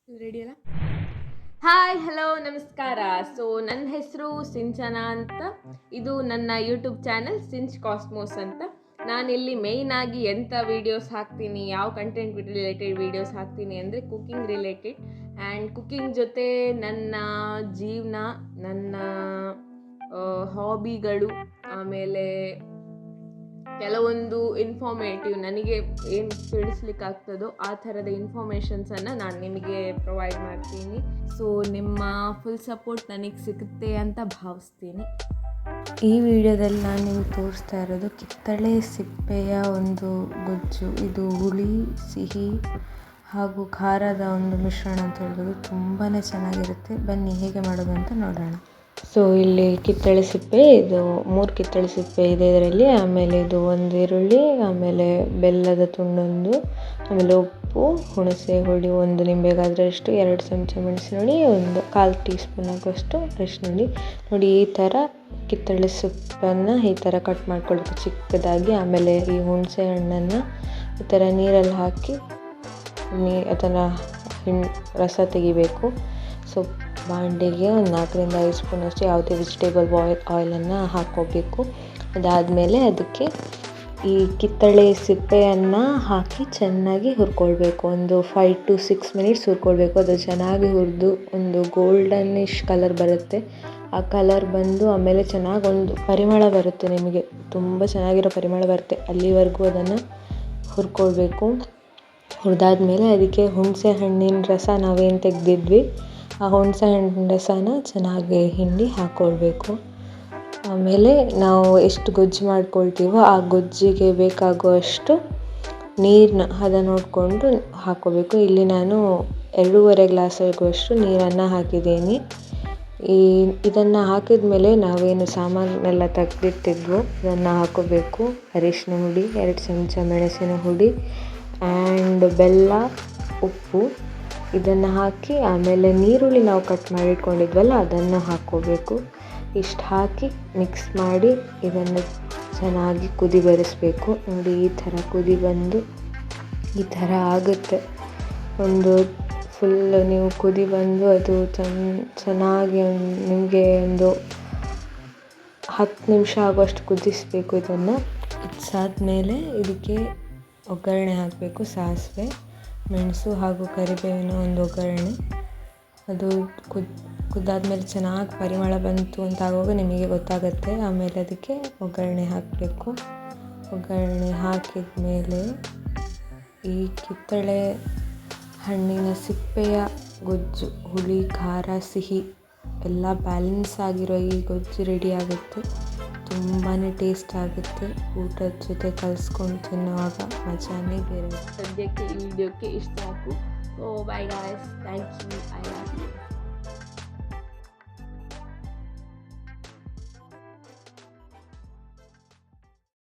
Ready ಅಲ್ಲ? Hi hello ನಮಸ್ಕಾರ. So ನನ್ನ ಹೆಸರು ಸಿಂಚನಾ ಅಂತ. ಇದು ನನ್ನ ಯೂಟ್ಯೂಬ್ ಚಾನಲ್ ಸಿಂಚ್ ಕಾಸ್ಮೋಸ್ ಅಂತ. ನಾನಿಲ್ಲಿ ಮೇಯ್ನಾಗಿ ಎಂಥ ವೀಡಿಯೋಸ್ ಹಾಕ್ತೀನಿ, ಯಾವ ಕಂಟೆಂಟ್ ರಿಲೇಟೆಡ್ ವೀಡಿಯೋಸ್ ಹಾಕ್ತೀನಿ ಅಂದರೆ ಕುಕ್ಕಿಂಗ್ ರಿಲೇಟೆಡ್. ಆ್ಯಂಡ್ ಕುಕ್ಕಿಂಗ್ ಜೊತೆ ನನ್ನ ಜೀವನ, ನನ್ನ ಹಾಬಿಗಳು, ಆಮೇಲೆ ಕೆಲವೊಂದು ಇನ್ಫಾರ್ಮೇಟಿವ್ ನನಗೆ ಏನು ತಿಳಿಸ್ಲಿಕ್ಕಾಗ್ತದೋ ಆ ಥರದ ಇನ್ಫಾರ್ಮೇಷನ್ಸನ್ನು ನಾನು ನಿಮಗೆ ಪ್ರೊವೈಡ್ ಮಾಡ್ತೀನಿ. ಸೊ ನಿಮ್ಮ ಫುಲ್ ಸಪೋರ್ಟ್ ನನಗೆ ಸಿಗುತ್ತೆ ಅಂತ ಭಾವಿಸ್ತೀನಿ. ಈ ವಿಡಿಯೋದಲ್ಲಿ ನಾನು ನಿಮ್ಗೆ ತೋರಿಸ್ತಾ ಇರೋದು ಕಿತ್ತಳೆ ಸಿಪ್ಪೆಯ ಒಂದು ಗೊಜ್ಜು. ಇದು ಹುಳಿ, ಸಿಹಿ ಹಾಗೂ ಖಾರದ ಒಂದು ಮಿಶ್ರಣ ಅಂತ ಹೇಳ್ಬೋದು. ತುಂಬಾ ಚೆನ್ನಾಗಿರುತ್ತೆ. ಬನ್ನಿ ಹೇಗೆ ಮಾಡೋದು ಅಂತ ನೋಡೋಣ. ಸೊ ಇಲ್ಲಿ ಕಿತ್ತಳೆ ಸಿಪ್ಪೆ, ಇದು 3 ಕಿತ್ತಳೆ ಸಿಪ್ಪೆ ಇದೆ ಇದರಲ್ಲಿ. ಆಮೇಲೆ ಇದು 1 ಈರುಳ್ಳಿ, ಆಮೇಲೆ ಬೆಲ್ಲದ ತುಂಡೊಂದು, ಆಮೇಲೆ ಉಪ್ಪು, ಹುಣಸೆ ಹುಳಿ 1 ನಿಂಬೆಗಾದ್ರಷ್ಟು, 2 ಚಮಚ ಮೆಣಸಿನ ಹುಳಿ, 1/4 ಟೀ ಸ್ಪೂನ್ ಆಗುವಷ್ಟು ಅರಿಶಿನ ಹುಳಿ. ನೋಡಿ, ಈ ಥರ ಕಿತ್ತಳೆ ಸೊಪ್ಪನ್ನು ಈ ಥರ ಕಟ್ ಮಾಡ್ಕೊಳ್ಬೇಕು ಚಿಕ್ಕದಾಗಿ. ಆಮೇಲೆ ಈ ಹುಣಸೆ ಹಣ್ಣನ್ನು ಈ ಥರ ನೀರಲ್ಲಿ ಹಾಕಿ ಅದನ್ನು ರಸ ತೆಗಿಬೇಕು. ಸೊ ಬಾಂಡೆಗೆ 4ರಿಂದ 5 ಸ್ಪೂನಷ್ಟು ಯಾವುದೇ ವೆಜಿಟೇಬಲ್ ಆಯಿಲನ್ನು ಹಾಕ್ಕೋಬೇಕು. ಅದಾದಮೇಲೆ ಅದಕ್ಕೆ ಈ ಕಿತ್ತಳೆ ಸಿಪ್ಪೆಯನ್ನು ಹಾಕಿ ಚೆನ್ನಾಗಿ ಹುರ್ಕೊಳ್ಬೇಕು. ಒಂದು 5 to 6 ಮಿನಿಟ್ಸ್ ಹುರ್ಕೊಳ್ಬೇಕು. ಅದು ಚೆನ್ನಾಗಿ ಹುರಿದು ಒಂದು ಗೋಲ್ಡನಿಶ್ ಕಲರ್ ಬರುತ್ತೆ. ಆ ಕಲರ್ ಬಂದು ಆಮೇಲೆ ಚೆನ್ನಾಗಿ ಒಂದು ಪರಿಮಳ ಬರುತ್ತೆ, ನಿಮಗೆ ತುಂಬ ಚೆನ್ನಾಗಿರೋ ಪರಿಮಳ ಬರುತ್ತೆ. ಅಲ್ಲಿವರೆಗೂ ಅದನ್ನು ಹುರ್ಕೊಳ್ಬೇಕು. ಹುರಿದಾದ್ಮೇಲೆ ಅದಕ್ಕೆ ಹುಣಸೆ ಹಣ್ಣಿನ ರಸ ನಾವೇನು ತೆಗೆದಿದ್ವಿ, ಆ ಹುಣಸೆ ಹಣ್ಣಿನ ರಸನ ಚೆನ್ನಾಗಿ ಹಿಂಡಿ ಹಾಕ್ಕೊಳ್ಬೇಕು. ಆಮೇಲೆ ನಾವು ಎಷ್ಟು ಗೊಜ್ಜು ಮಾಡ್ಕೊಳ್ತೀವೋ ಆ ಗೊಜ್ಜಿಗೆ ಬೇಕಾಗುವಷ್ಟು ನೀರನ್ನ ನೋಡಿಕೊಂಡು ಹಾಕ್ಕೋಬೇಕು. ಇಲ್ಲಿ ನಾನು 2.5 ಗ್ಲಾಸ್ ಆಗುವಷ್ಟು ನೀರನ್ನು ಹಾಕಿದ್ದೀನಿ. ಇದನ್ನು ಹಾಕಿದ ಮೇಲೆ ನಾವೇನು ಸಾಮಾನೆಲ್ಲ ತೆಗೆದಿಟ್ಟಿದ್ವೋ ಅದನ್ನು ಹಾಕ್ಕೋಬೇಕು. ಅರಿಶಿನ ಹುಡಿ, 2 ಚಮಚ ಮೆಣಸಿನ ಹುಡಿ ಆ್ಯಂಡ್ ಬೆಲ್ಲ, ಉಪ್ಪು ಇದನ್ನು ಹಾಕಿ, ಆಮೇಲೆ ನೀರುಳ್ಳಿ ನಾವು ಕಟ್ ಮಾಡಿ ಇಟ್ಕೊಂಡಿದ್ವಲ್ಲ ಅದನ್ನು ಹಾಕ್ಕೋಬೇಕು. ಇಷ್ಟು ಹಾಕಿ ಮಿಕ್ಸ್ ಮಾಡಿ ಇದನ್ನು ಚೆನ್ನಾಗಿ ಕುದಿ ಬರಿಸಬೇಕು. ನೋಡಿ, ಈ ಥರ ಕುದಿ ಬಂದು ಈ ಥರ ಆಗುತ್ತೆ. ಒಂದು ಫುಲ್ ನೀವು ಕುದಿ ಬಂದು ಅದು ಚೆನ್ನಾಗಿ ನಿಮಗೆ ಒಂದು 10 ನಿಮಿಷ ಆಗುವಷ್ಟು ಕುದಿಸಬೇಕು. ಇದನ್ನು ಇದಾದ್ಮೇಲೆ ಇದಕ್ಕೆ ಒಗ್ಗರಣೆ ಹಾಕಬೇಕು. ಸಾಸಿವೆ, ಮೆಣಸು ಹಾಗೂ ಕರಿಬೇವಿನ ಒಂದು ಒಗ್ಗರಣೆ. ಅದು ಕುದ್ದಾದ್ಮೇಲೆ ಚೆನ್ನಾಗಿ ಪರಿಮಳ ಬಂತು ಅಂತ ಆಗುವಾಗ ನಿಮಗೆ ಗೊತ್ತಾಗುತ್ತೆ. ಆಮೇಲೆ ಅದಕ್ಕೆ ಒಗ್ಗರಣೆ ಹಾಕಬೇಕು. ಒಗ್ಗರಣೆ ಹಾಕಿದ ಮೇಲೆ ಈ ಕಿತ್ತಳೆ ಹಣ್ಣಿನ ಸಿಪ್ಪೆಯ ಗೊಜ್ಜು, ಹುಳಿ, ಖಾರ, ಸಿಹಿ ಎಲ್ಲ ಬ್ಯಾಲೆನ್ಸ್ ಆಗಿರೋ ಈ ಗೊಜ್ಜು ರೆಡಿ ಆಗುತ್ತೆ. ತುಂಬಾ ಟೇಸ್ಟ್ ಆಗುತ್ತೆ. ಊಟದ ಜೊತೆ ಕಲಿಸ್ಕೊಂಡು ತಿನ್ನುವಾಗ ಮಜಾನೇ ಬೇರೆ. ಸದ್ಯಕ್ಕೆ ಈ ವಿಡಿಯೋಕ್ಕೆ ಇಷ್ಟ ಸಾಕು. So bye guys, thank you, I love you.